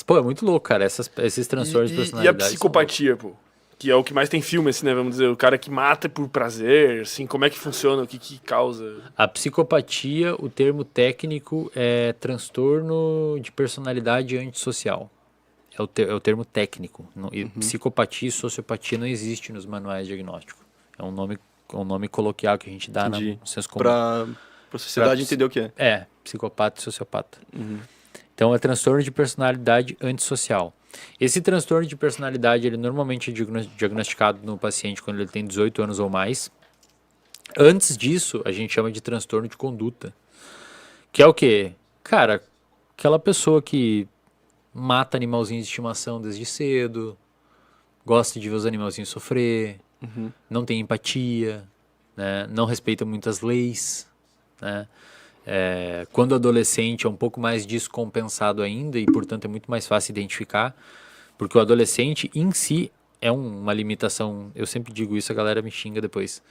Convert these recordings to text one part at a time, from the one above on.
Pô, é muito louco, cara, esses transtornos de E personalidade. a psicopatia, pô? Que é o que mais tem filme, assim, né? Vamos dizer, o cara que mata por prazer, assim, como é que funciona, o que causa? A psicopatia, o termo técnico é transtorno de personalidade antissocial. É o termo técnico. Psicopatia e sociopatia não existe nos manuais diagnósticos. É um nome coloquial que a gente dá no senso comum. Pra sociedade entender o que é. É, psicopata e sociopata. Então é transtorno de personalidade antissocial. Esse transtorno de personalidade, ele normalmente é diagnosticado no paciente quando ele tem 18 anos ou mais. Antes disso, a gente chama de transtorno de conduta. Que é o quê? Cara, aquela pessoa que mata animalzinhos de estimação desde cedo, gosta de ver os animalzinhos sofrer, não tem empatia, né? Não respeita muitas leis, né? Quando adolescente é um pouco mais descompensado ainda e, portanto, é muito mais fácil identificar, porque o adolescente em si é uma limitação. Eu sempre digo isso, a galera me xinga depois.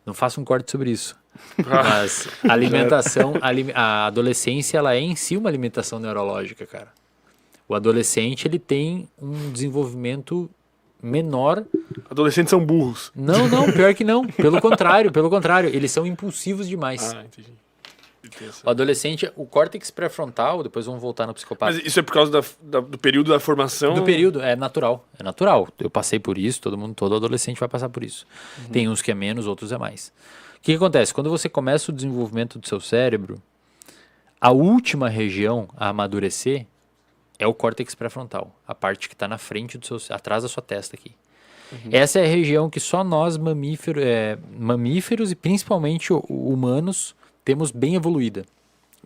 Não faço um corte sobre isso. Mas a alimentação, a adolescência, ela é em si uma limitação neurológica, cara. O adolescente, ele tem um desenvolvimento menor. Adolescentes são burros. Não, pior que não. Pelo contrário, eles são impulsivos demais. Ah, entendi. O adolescente, o córtex pré-frontal, depois vamos voltar no psicopata. Mas isso é por causa do período da formação? Do período, é natural. Eu passei por isso, todo adolescente vai passar por isso. Tem uns que é menos, outros é mais. O que acontece? Quando você começa o desenvolvimento do seu cérebro, a última região a amadurecer é o córtex pré-frontal, a parte que está na frente atrás da sua testa aqui. Essa é a região que só nós mamíferos e principalmente humanos temos bem evoluída,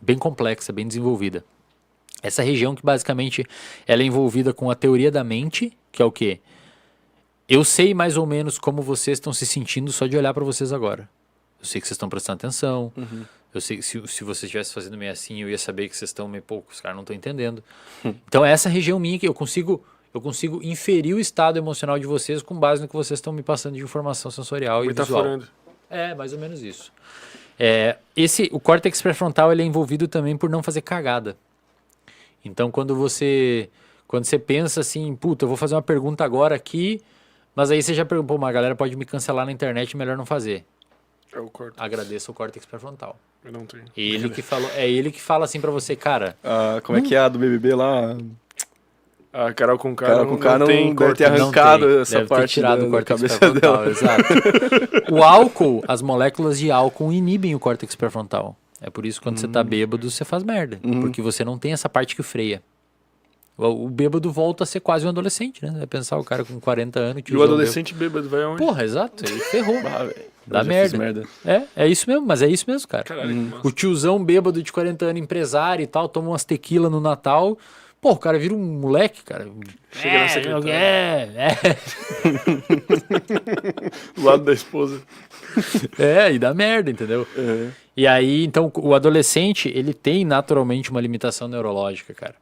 bem complexa, bem desenvolvida. Essa região que basicamente ela é envolvida com a teoria da mente, que é o quê? Eu sei mais ou menos como vocês estão se sentindo só de olhar para vocês agora. Eu sei que vocês estão prestando atenção. Eu sei que se você estivesse fazendo meio assim, eu ia saber que vocês estão meio pouco, os caras não estão entendendo. Então é essa região minha que eu consigo inferir o estado emocional de vocês com base no que vocês estão me passando de informação sensorial e visual. É, mais ou menos isso. O córtex pré-frontal, ele é envolvido também por não fazer cagada. Então quando você pensa assim, puta, eu vou fazer uma pergunta agora aqui, mas aí você já perguntou, uma galera pode me cancelar na internet, melhor não fazer. É o córtex. Agradeça o córtex pré-frontal. Eu não tenho. Ele que fala assim pra você, cara. Como é que é a do BBB lá? A Carol Conká não tem deve ter arrancado essa deve parte ter tirado o córtex cabeça pré-frontal, dela. exato. O álcool, as moléculas de álcool inibem o córtex pré-frontal. É por isso que quando você tá bêbado, você faz merda. Porque você não tem essa parte que freia. O bêbado volta a ser quase um adolescente, né? Vai pensar o cara com 40 anos... E o adolescente bêbado vai aonde? Porra, exato. Ele ferrou. Dá Eu já merda. fiz merda. É isso mesmo, mas é isso mesmo, cara. Caralho, que massa. O tiozão bêbado de 40 anos, empresário e tal, toma umas tequila no Natal... Pô, o cara vira um moleque, cara. Chega na secretária. Do lado da esposa. E dá merda, entendeu? E aí, então, o adolescente, ele tem naturalmente uma limitação neurológica, cara.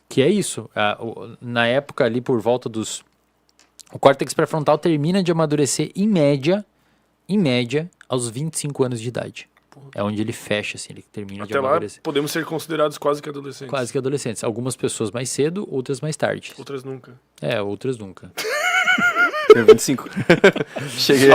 Que é isso. Na época ali, por volta dos... O córtex pré-frontal termina de amadurecer, em média, aos 25 anos de idade. É onde ele fecha, assim, ele termina de amadurecer. Até lá, podemos ser considerados quase que adolescentes. Quase que adolescentes. Algumas pessoas mais cedo, outras mais tarde. Outras nunca. Outras nunca. Tenho 25. Cheguei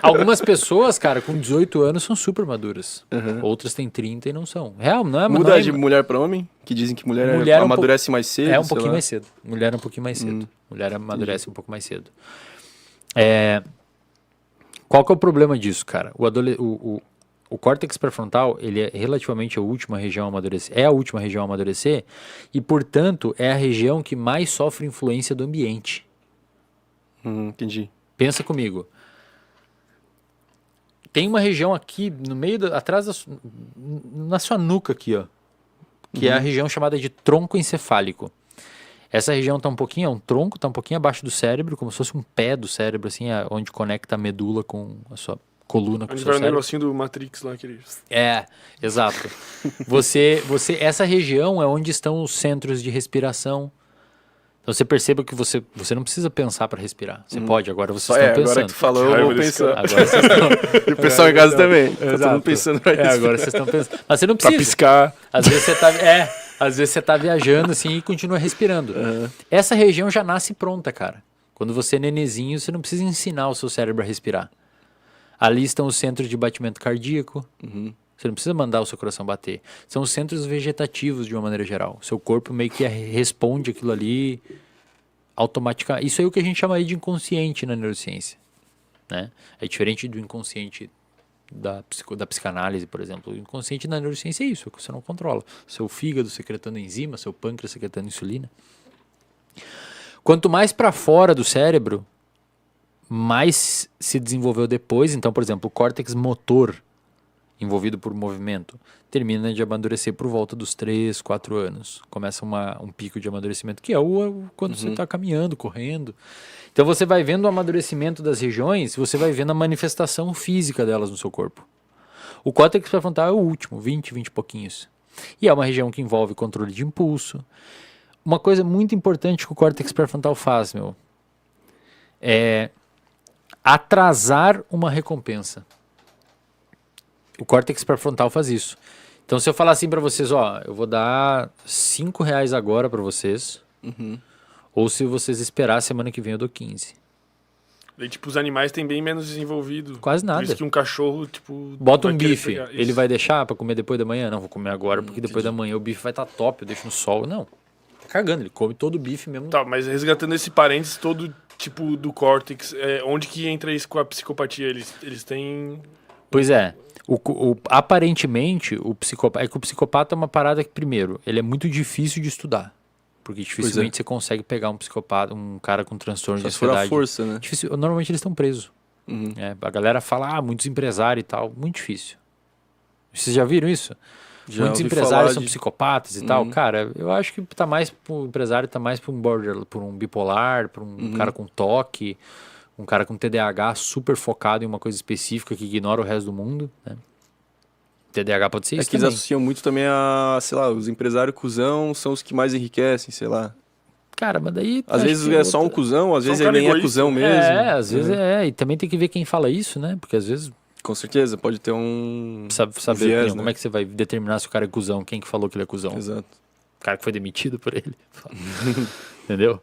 Algumas pessoas, cara, com 18 anos são super maduras. Outras têm 30 e não são. Real, não é? Muda de mulher pra homem? Que dizem que mulher amadurece mais cedo. Um pouquinho mais cedo. Mulher é um pouquinho mais cedo. Mulher amadurece um pouco mais cedo. Qual que é o problema disso, cara? O córtex pré-frontal, ele é relativamente a última região a amadurecer. É a última região a amadurecer e, portanto, é a região que mais sofre influência do ambiente. Entendi. Pensa comigo. Tem uma região aqui, no meio, atrás na sua nuca aqui, ó. Que é a região chamada de tronco encefálico. Essa região tá um pouquinho, um tronco, tá um pouquinho abaixo do cérebro, como se fosse um pé do cérebro, assim, onde conecta a medula com a sua coluna, com o seu cérebro. cérebro. Negocinho do Matrix lá, aquele... Exato. Essa região é onde estão os centros de respiração. Então você perceba que você não precisa pensar para respirar. Você pode, agora vocês estão pensando. Agora que tu falou, eu vou pensar. Agora vocês estão... E o pessoal em casa também. Tá todo mundo pensando pra isso. Agora vocês estão pensando. Mas você não precisa. Pra piscar. Às vezes você tá... Às vezes você tá viajando assim e continua respirando. Essa região já nasce pronta, cara. Quando você é nenezinho, você não precisa ensinar o seu cérebro a respirar. Ali estão os centros de batimento cardíaco. Você não precisa mandar o seu coração bater. São os centros vegetativos de uma maneira geral. Seu corpo meio que responde aquilo ali automaticamente. Isso é o que a gente chama aí de inconsciente na neurociência, né? É diferente do inconsciente da psicanálise, por exemplo. O inconsciente na neurociência é isso, é que você não controla. Seu fígado secretando enzima, seu pâncreas secretando insulina. Quanto mais para fora do cérebro, mais se desenvolveu depois. Então, por exemplo, o córtex motor, envolvido por movimento, termina de amadurecer por volta dos 3, 4 anos. Começa um pico de amadurecimento, que é quando você está caminhando, correndo. Então você vai vendo o amadurecimento das regiões, você vai vendo a manifestação física delas no seu corpo. O córtex pré-frontal é o último, 20 e pouquinhos. E é uma região que envolve controle de impulso. Uma coisa muito importante que o córtex pré-frontal faz, é atrasar uma recompensa. O córtex pré-frontal faz isso. Então, se eu falar assim para vocês, eu vou dar R$5 agora para vocês, ou se vocês esperar, semana que vem eu dou 15. E, tipo, os animais têm bem menos desenvolvido. Quase nada. Por isso que um cachorro, tipo... Bota um bife, ele vai deixar para comer depois da manhã? Não, vou comer agora, porque depois da manhã o bife vai estar top, eu deixo no sol. Não, tá cagando, ele come todo o bife mesmo. Tá, mas resgatando esse parênteses todo, tipo, do córtex, onde que entra isso com a psicopatia? Eles têm... Pois é. Aparentemente, o psicopata é uma parada que, primeiro, ele é muito difícil de estudar. Porque dificilmente você consegue pegar um psicopata, um cara com transtorno de ansiedade. Só força, né? Normalmente eles estão presos. A galera fala, muitos empresários e tal. Muito difícil. Vocês já viram isso? Muitos empresários são psicopatas e tal. Cara, eu acho que tá mais pro empresário, tá mais pra um bipolar, pra um cara com toque, um cara com TDAH super focado em uma coisa específica que ignora o resto do mundo, né? TDAH pode ser isso que eles associam muito também a, sei lá, os empresários cuzão são os que mais enriquecem, sei lá. Cara, mas daí... Às vezes é só um cuzão, às vezes ele nem é cuzão mesmo. Às vezes e também tem que ver quem fala isso, né? Porque às vezes... Com certeza, pode ter um... Saber viés, como é que você vai determinar se o cara é cuzão, quem que falou que ele é cuzão. Exato. O cara que foi demitido por ele. Entendeu?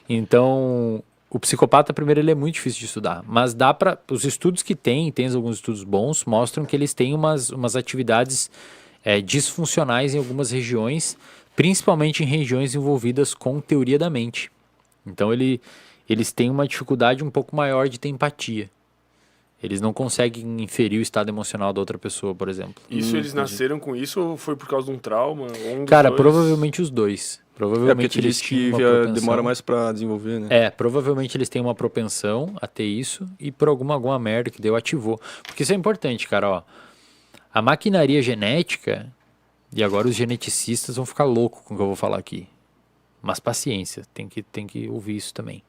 Então... O psicopata, primeiro, ele é muito difícil de estudar, mas dá para... Os estudos que tem alguns estudos bons, mostram que eles têm umas atividades disfuncionais em algumas regiões, principalmente em regiões envolvidas com teoria da mente. Então, eles têm uma dificuldade um pouco maior de ter empatia. Eles não conseguem inferir o estado emocional da outra pessoa, por exemplo. Isso eles nasceram com isso ou foi por causa de um trauma? Cara, provavelmente os dois. Provavelmente porque eles que demora mais pra desenvolver, né? Provavelmente eles têm uma propensão a ter isso e por alguma merda que deu, ativou. Porque isso é importante, cara, A maquinaria genética, e agora os geneticistas vão ficar loucos com o que eu vou falar aqui. Mas paciência, tem que ouvir isso também.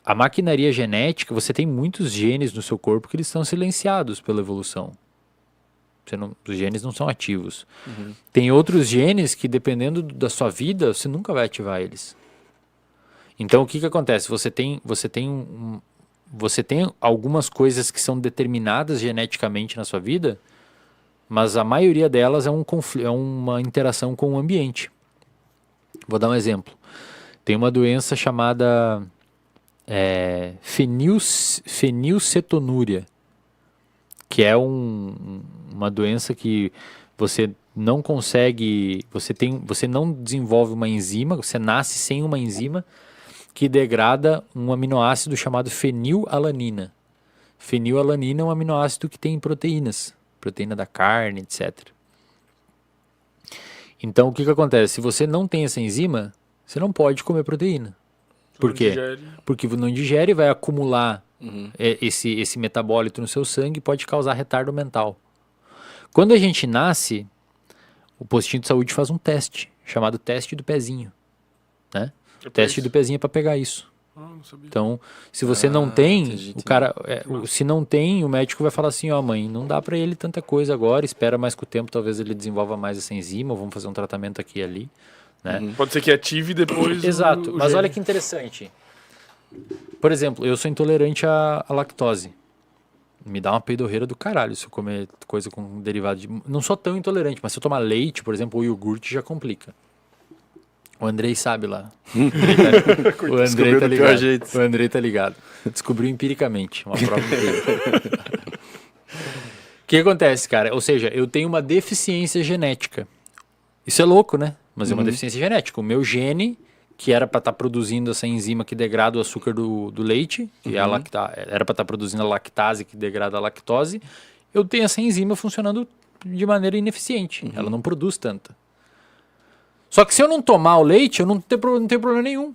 A maquinaria genética, você tem muitos genes no seu corpo que eles estão silenciados pela evolução. Os genes não são ativos. Tem outros genes que, dependendo da sua vida, você nunca vai ativar eles. Então, o que acontece? Você tem algumas coisas que são determinadas geneticamente na sua vida, mas a maioria delas é uma interação com o ambiente. Vou dar um exemplo. Tem uma doença chamada fenilcetonúria, que é uma doença que você não consegue, você não desenvolve uma enzima, você nasce sem uma enzima que degrada um aminoácido chamado fenilalanina. Fenilalanina é um aminoácido que tem proteínas, proteína da carne, etc. Então, o que acontece? Se você não tem essa enzima, você não pode comer proteína. Por quê? Porque não digere, vai acumular esse metabólito no seu sangue e pode causar retardo mental. Quando a gente nasce, o postinho de saúde faz um teste, chamado teste do pezinho, né? O teste do pezinho é para pegar isso. Não sabia. Então, se você não tem, o cara, se não tem, o médico vai falar assim, mãe, não dá para ele tanta coisa agora, espera mais com o tempo, talvez ele desenvolva mais essa enzima, vamos fazer um tratamento aqui e ali, né? Pode ser que ative depois. Exato, mas olha que interessante. Por exemplo, eu sou intolerante à lactose. Me dá uma peidorreira do caralho se eu comer coisa com derivado de... Não sou tão intolerante, mas se eu tomar leite, por exemplo, ou iogurte, já complica. O Andrei sabe lá. O Andrei Descobriu tá do pior ligado. jeito. O Andrei tá ligado. Descobriu empiricamente, uma prova empírica. O que acontece, cara? Ou seja, eu tenho uma deficiência genética. Isso é louco, né? Mas é uma deficiência genética. O meu gene, que era para estar produzindo essa enzima que degrada o açúcar do leite, que é a era para estar produzindo a lactase que degrada a lactose, eu tenho essa enzima funcionando de maneira ineficiente. Ela não produz tanta. Só que se eu não tomar o leite, eu não tenho problema nenhum.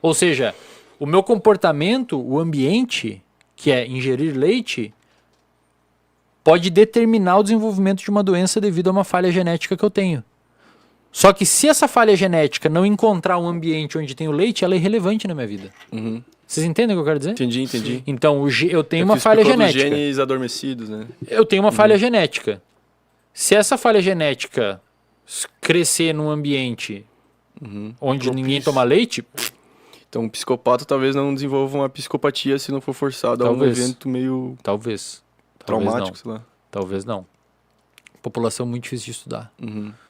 Ou seja, o meu comportamento, o ambiente, que é ingerir leite, pode determinar o desenvolvimento de uma doença devido a uma falha genética que eu tenho. Só que se essa falha genética não encontrar um ambiente onde tem o leite, ela é irrelevante na minha vida. Vocês entendem o que eu quero dizer? Entendi. Então, eu tenho uma falha genética. Dos genes adormecidos, né? Eu tenho uma falha genética. Se essa falha genética crescer num ambiente onde ninguém toma leite, Então, um psicopata talvez não desenvolva uma psicopatia se não for forçado a um Talvez. evento meio talvez. traumático, Talvez sei lá. não. Talvez não. População muito difícil de estudar.